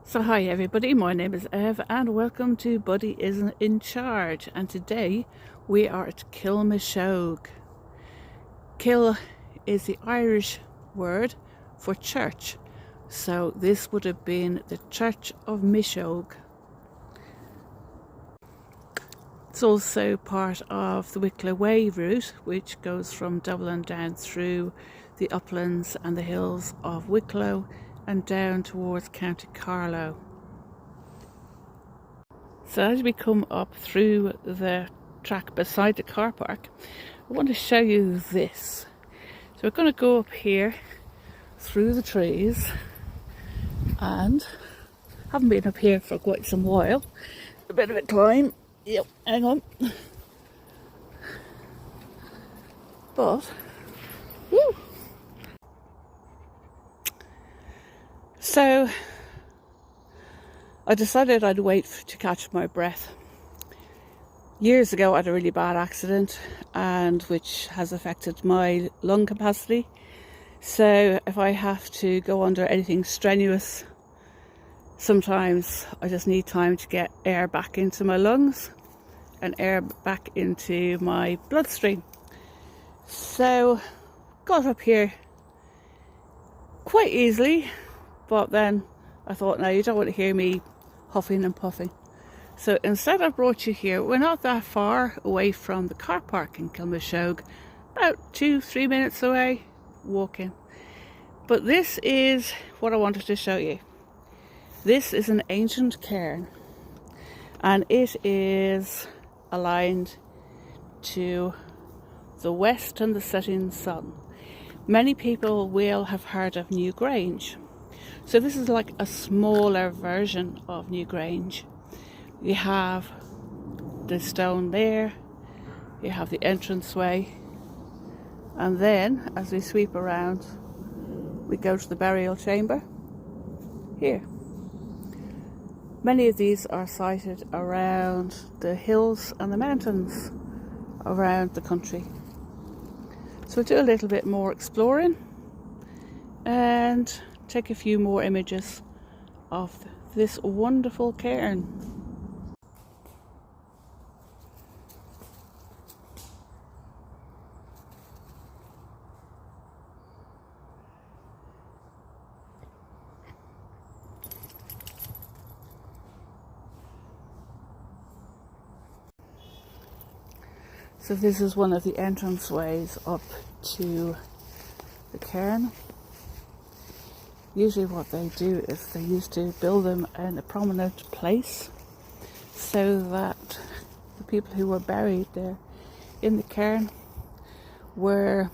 So hi everybody, my name is Ev and welcome to Buddy Isn't in Charge, and today we are at Kilmashogue. Kil is the Irish word for church, so this would have been the Church of Misheoig. It's also part of the Wicklow Way route, which goes from Dublin down through the uplands and the hills of Wicklow and down towards County Carlow. So as we come up through the track beside the car park, I want to show you this. So we're going to go up here through the trees, and haven't been up here for quite some while. A bit of a climb. Yep, hang on. But, woo! So I decided I'd wait to catch my breath. Years ago I had a really bad accident, and which has affected my lung capacity. So if I have to go under anything strenuous, sometimes I just need time to get air back into my lungs and air back into my bloodstream. So got up here quite easily, but then I thought, no, you don't want to hear me huffing and puffing. So instead I brought you here. We're not that far away from the car park in Kilmashogue, about 2-3 minutes away walking. But this is what I wanted to show you. This is an ancient cairn, and it is aligned to the west and the setting sun. Many people will have heard of Newgrange. So this is like a smaller version of Newgrange. You have the stone there, you have the entranceway, and then as we sweep around, we go to the burial chamber here. Many of these are sited around the hills and the mountains around the country. So we'll do a little bit more exploring and take a few more images of this wonderful cairn. So this is one of the entranceways up to the cairn. Usually what they do is they used to build them in a prominent place so that the people who were buried there in the cairn were,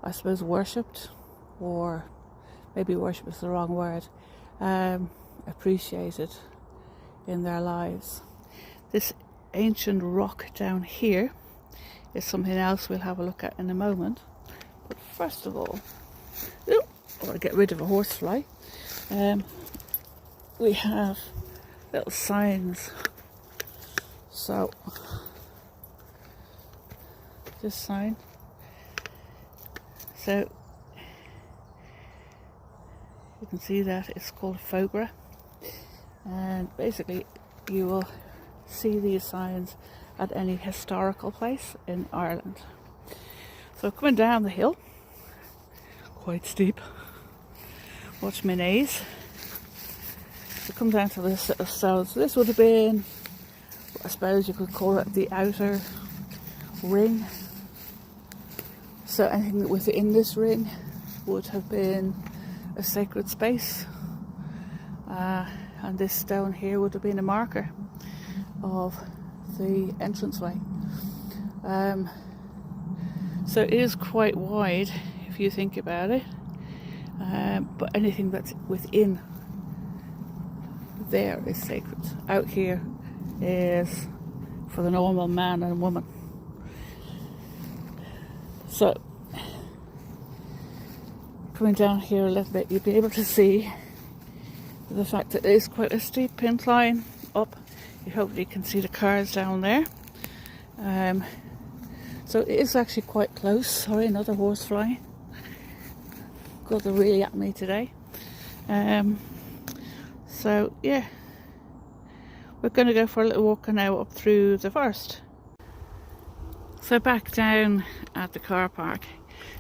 I suppose, worshipped, or maybe worship is the wrong word, appreciated in their lives. This ancient rock down here is something else we'll have a look at in a moment. But first of all, or get rid of a horsefly, we have little signs. So this sign, so you can see that it's called Fogra, and basically you will see these signs at any historical place in Ireland. So coming down the hill, quite steep, watch my knees. So come down to this little stone. So this would have been, I suppose you could call it the outer ring. So anything within this ring would have been a sacred space, and this stone here would have been a marker of the entranceway. So it is quite wide if you think about it, but anything that's within there is sacred. Out here is for the normal man and woman. So coming down here a little bit, you'll be able to see the fact that it is quite a steep incline up. You hopefully can see the cars down there. So it is actually quite close. Sorry, another horsefly. God, they're really at me today. So yeah, we're going to go for a little walk now up through the forest. So back down at the car park.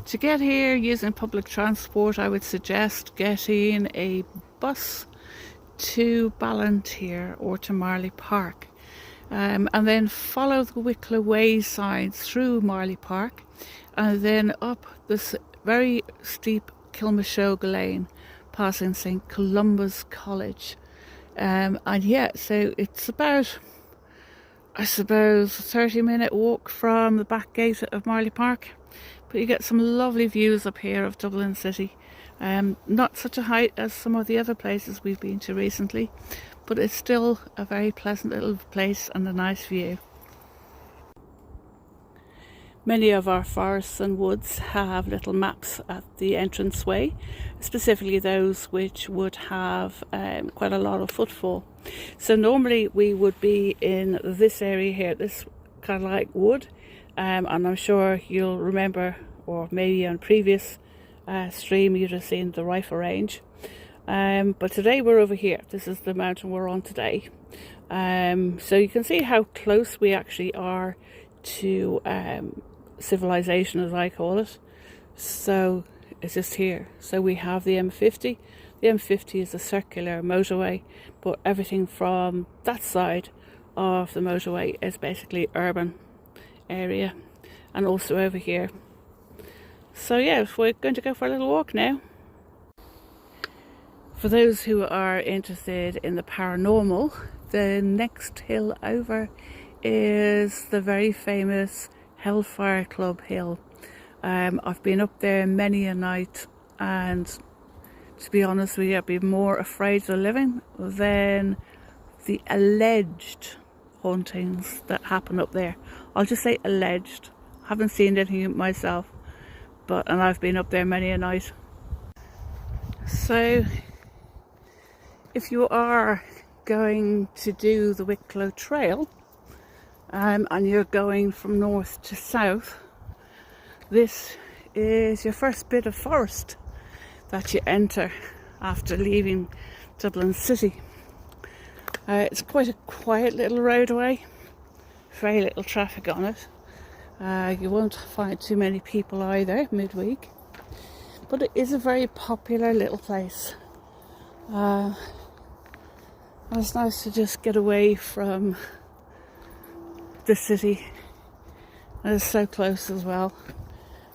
To get here using public transport, I would suggest getting a bus to Ballantyre or to Marley Park, and then follow the Wicklow Way signs through Marley Park and then up this very steep Kilmashogue lane passing St Columba's College, and yeah, so it's about, I suppose, a 30-minute walk from the back gate of Marley Park, but you get some lovely views up here of Dublin City. Not such a height as some of the other places we've been to recently, but it's still a very pleasant little place and a nice view. Many of our forests and woods have little maps at the entranceway, specifically those which would have quite a lot of footfall. So normally we would be in this area here, this kind of like wood, and I'm sure you'll remember, or maybe on previous stream you'd have seen the rifle range. But today we're over here. This is the mountain we're on today. So you can see how close we actually are to civilization, as I call it. So it's just here. So we have the M50. The M50 is a circular motorway, but everything from that side of the motorway is basically urban area, and also over here. So yeah, we're going to go for a little walk now. For those who are interested in the paranormal, the next hill over is the very famous Hellfire Club Hill. I've been up there many a night, and to be honest with you, I'd be more afraid of living than the alleged hauntings that happen up there. I'll just say alleged. I haven't seen anything myself, and I've been up there many a night. So if you are going to do the Wicklow Trail, and you're going from north to south, this is your first bit of forest that you enter after leaving Dublin City. It's quite a quiet little roadway, very little traffic on it. You won't find too many people either midweek, but it is a very popular little place. It's nice to just get away from the city, and it's so close as well.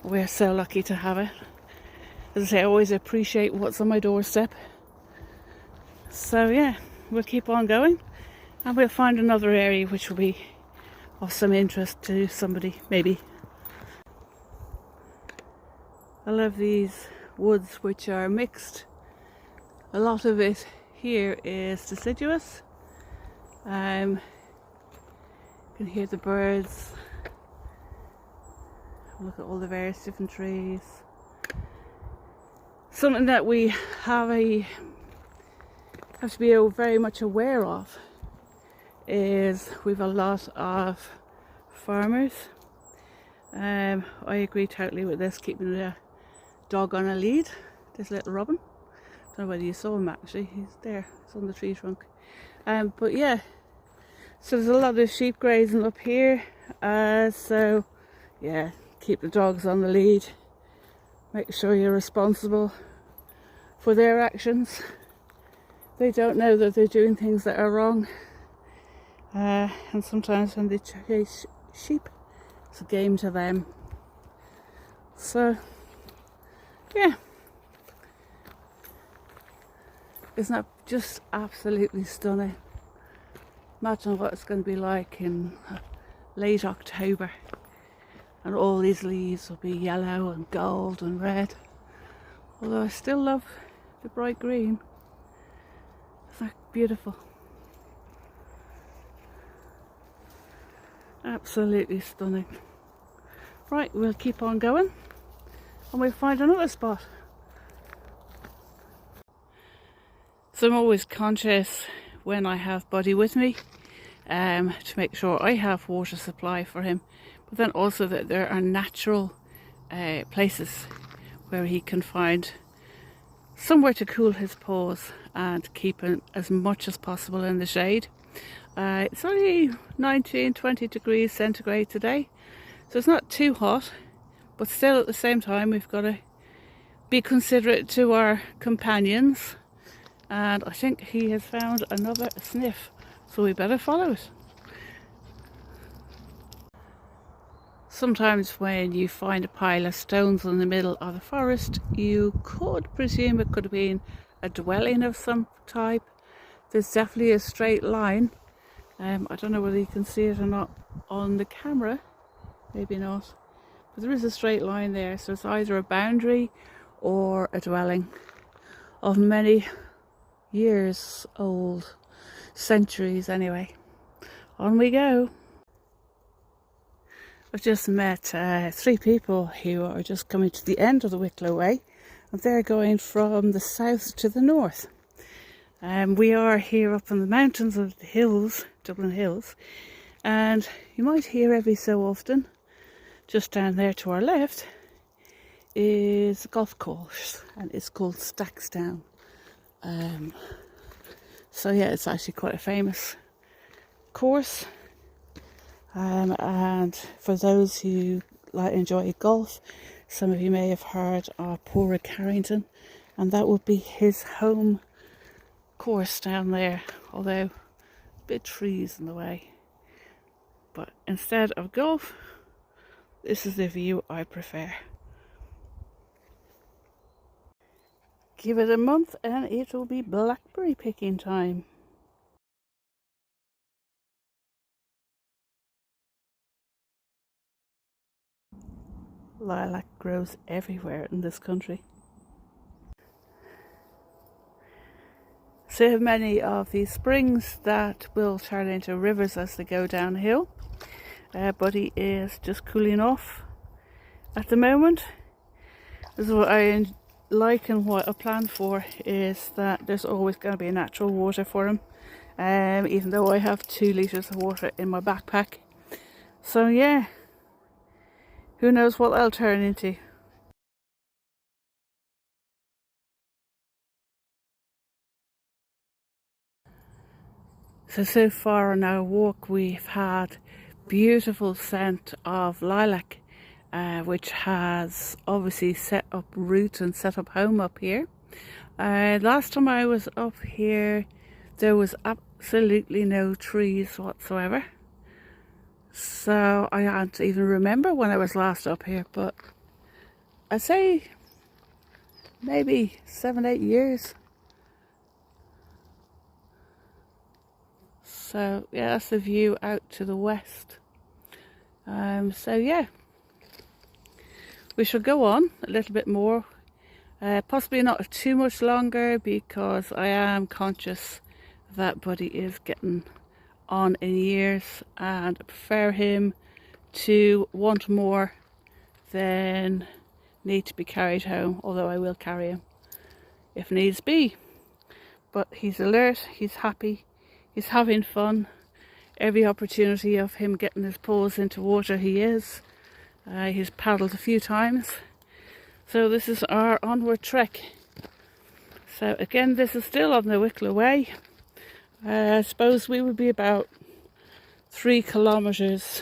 We're so lucky to have it. As I say, I always appreciate what's on my doorstep. So yeah, we'll keep on going, and we'll find another area which will be of some interest to somebody, maybe. I love these woods which are mixed. A lot of it here is deciduous. You can hear the birds. Look at all the various different trees. Something that we have to be very much aware of is we've a lot of farmers. I agree totally with this, keeping the dog on a lead. This little robin. Don't know whether you saw him actually. He's there. He's on the tree trunk. But yeah, so there's a lot of sheep grazing up here. So yeah, keep the dogs on the lead. Make sure you're responsible for their actions. They don't know that they're doing things that are wrong. And sometimes when they chase sheep, it's a game to them. So yeah, isn't that just absolutely stunning? Imagine what it's going to be like in late October, and all these leaves will be yellow and gold and red. Although I still love the bright green. Isn't that beautiful? Absolutely stunning. Right, we'll keep on going and we'll find another spot. So I'm always conscious when I have Buddy with me to make sure I have water supply for him, but then also that there are natural places where he can find somewhere to cool his paws and keep him as much as possible in the shade. It's only 19-20 degrees centigrade today, so it's not too hot, but still at the same time we've got to be considerate to our companions, and I think he has found another sniff, so we better follow it. Sometimes when you find a pile of stones in the middle of the forest, you could presume it could have been a dwelling of some type. There's definitely a straight line. I don't know whether you can see it or not on the camera, maybe not, but there is a straight line there, so it's either a boundary or a dwelling of many years old, centuries anyway. On we go. I've just met 3 people who are just coming to the end of the Wicklow Way, and they're going from the south to the north. We are here up in the mountains of the hills, Dublin hills, and you might hear every so often, just down there to our left, is a golf course, and it's called Stackstown. So yeah, it's actually quite a famous course. And for those who enjoy golf, some of you may have heard of Poor Carrington, and that would be his home course down there, although a bit trees in the way. But instead of golf, this is the view I prefer. Give it a month and it will be blackberry picking time. Lilac grows everywhere in this country. So many of these springs that will turn into rivers as they go downhill. Buddy is just cooling off at the moment. This is what I like, and what I plan for is that there's always going to be natural water for him, even though I have 2 litres of water in my backpack. So yeah, who knows what I'll turn into. So far on our walk we've had beautiful scent of lilac, which has obviously set up roots and set up home up here. Last time I was up here there was absolutely no trees whatsoever, so I can't even remember when I was last up here, but I'd say maybe 7-8 years. So yeah, that's the view out to the west. So yeah, we shall go on a little bit more, possibly not too much longer, because I am conscious that Buddy is getting on in years, and I prefer him to want more than need to be carried home, although I will carry him if needs be. But he's alert, he's happy, he's having fun. Every opportunity of him getting his paws into water he is. He's paddled a few times. So this is our onward trek. So again, this is still on the Wicklow Way. I suppose we would be about 3 kilometres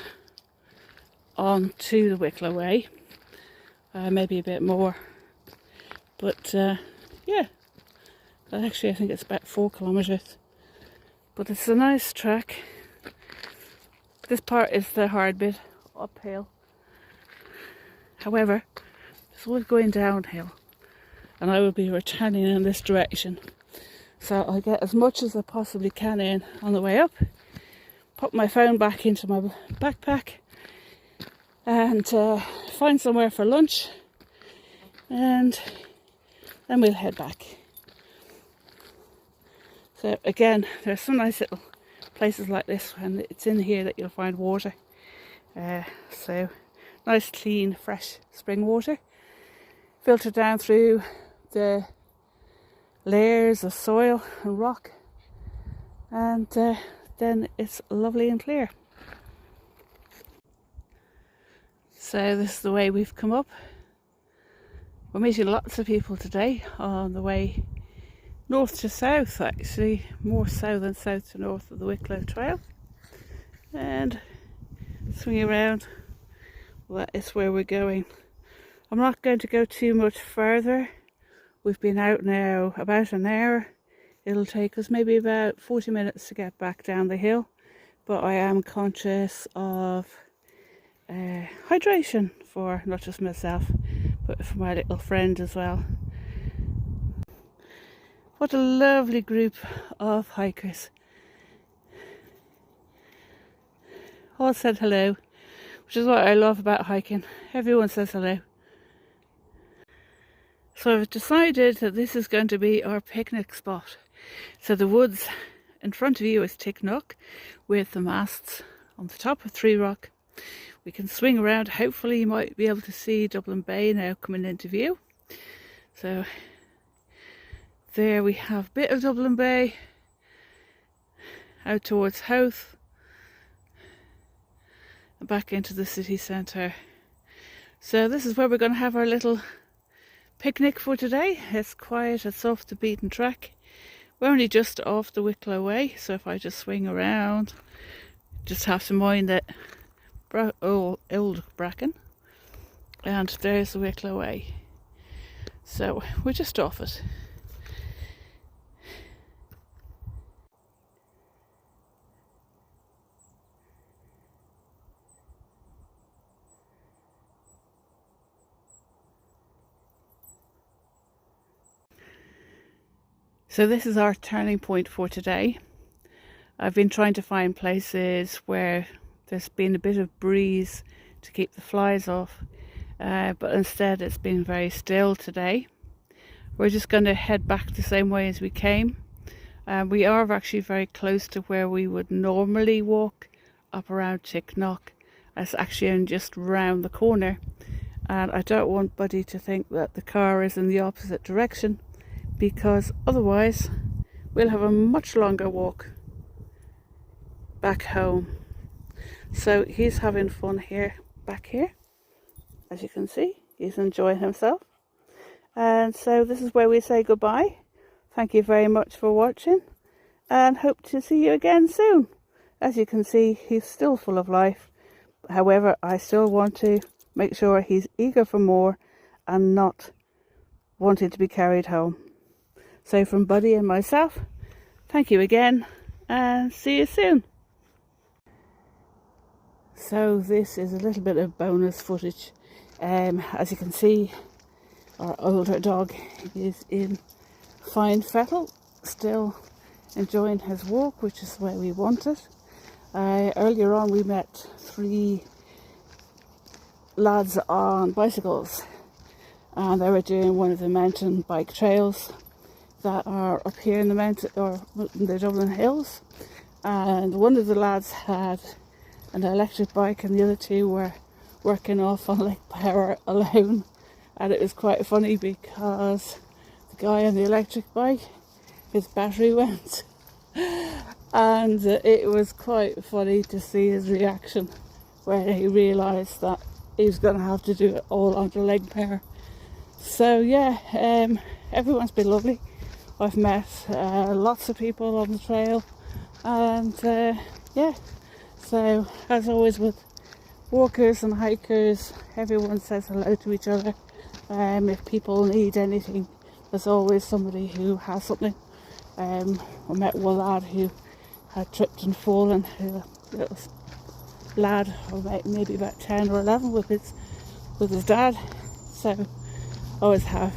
on to the Wicklow Way. Maybe a bit more. But yeah, actually I think it's about 4 kilometres. But it's a nice trek. This part is the hard bit, uphill. However, this was going downhill, and I will be returning in this direction. So I'll get as much as I possibly can in on the way up, pop my phone back into my backpack, and find somewhere for lunch, and then we'll head back. So again, there's some nice little places like this, and it's in here that you'll find water. So nice, clean, fresh spring water, filtered down through the layers of soil and rock, and then it's lovely and clear. So this is the way we've come up. We're meeting lots of people today on the way north to south, actually, more south than south to north of the Wicklow Trail. And swing around, well, that is where we're going. I'm not going to go too much further. We've been out now about an hour. It'll take us maybe about 40 minutes to get back down the hill, but I am conscious of hydration for not just myself but for my little friend as well. What a lovely group of hikers. All said hello, which is what I love about hiking. Everyone says hello. So I've decided that this is going to be our picnic spot. So the woods in front of you is Ticknock with the masts on the top of Three Rock. We can swing around. Hopefully you might be able to see Dublin Bay now coming into view. So there we have a bit of Dublin Bay out towards Howth and back into the city centre. So this is where we're going to have our little picnic for today. It's quiet, it's off the beaten track. We're only just off the Wicklow Way, so if I just swing around, just have to mind that old bracken, and there's the Wicklow Way. So we're just off it. So this is our turning point for today. I've been trying to find places where there's been a bit of breeze to keep the flies off, but instead it's been very still today. We're just going to head back the same way as we came. We are actually very close to where we would normally walk, up around Ticknock. It's actually only just round the corner, and I don't want Buddy to think that the car is in the opposite direction, because otherwise we'll have a much longer walk back home. So he's having fun here, back here. As you can see, he's enjoying himself. And so this is where we say goodbye. Thank you very much for watching, and hope to see you again soon. As you can see, he's still full of life. However, I still want to make sure he's eager for more and not wanting to be carried home. So from Buddy and myself, thank you again, and see you soon. So this is a little bit of bonus footage. As you can see, our older dog is in fine fettle, still enjoying his walk, which is where we want it. Earlier on we met 3 lads on bicycles, and they were doing one of the mountain bike trails that are up here in the mountain, or in the Dublin hills. And one of the lads had an electric bike and the other 2 were working off on like power alone. And it was quite funny because the guy on the electric bike, his battery went, and it was quite funny to see his reaction where he realised that he was going to have to do it all under leg power. So yeah, everyone's been lovely. I've met lots of people on the trail, and yeah, so as always with walkers and hikers, everyone says hello to each other. If people need anything, there's always somebody who has something. I met one lad who had tripped and fallen, a little lad of maybe about 10 or 11 with his dad. So I always have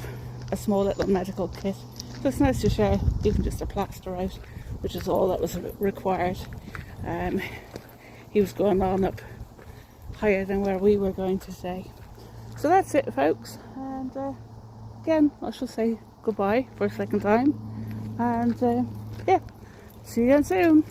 a small little medical kit. So it's nice to share even just a plaster out, which is all that was required. He was going on up higher than where we were going today. So that's it, folks, and again I shall say goodbye for a second time, and yeah, see you again soon.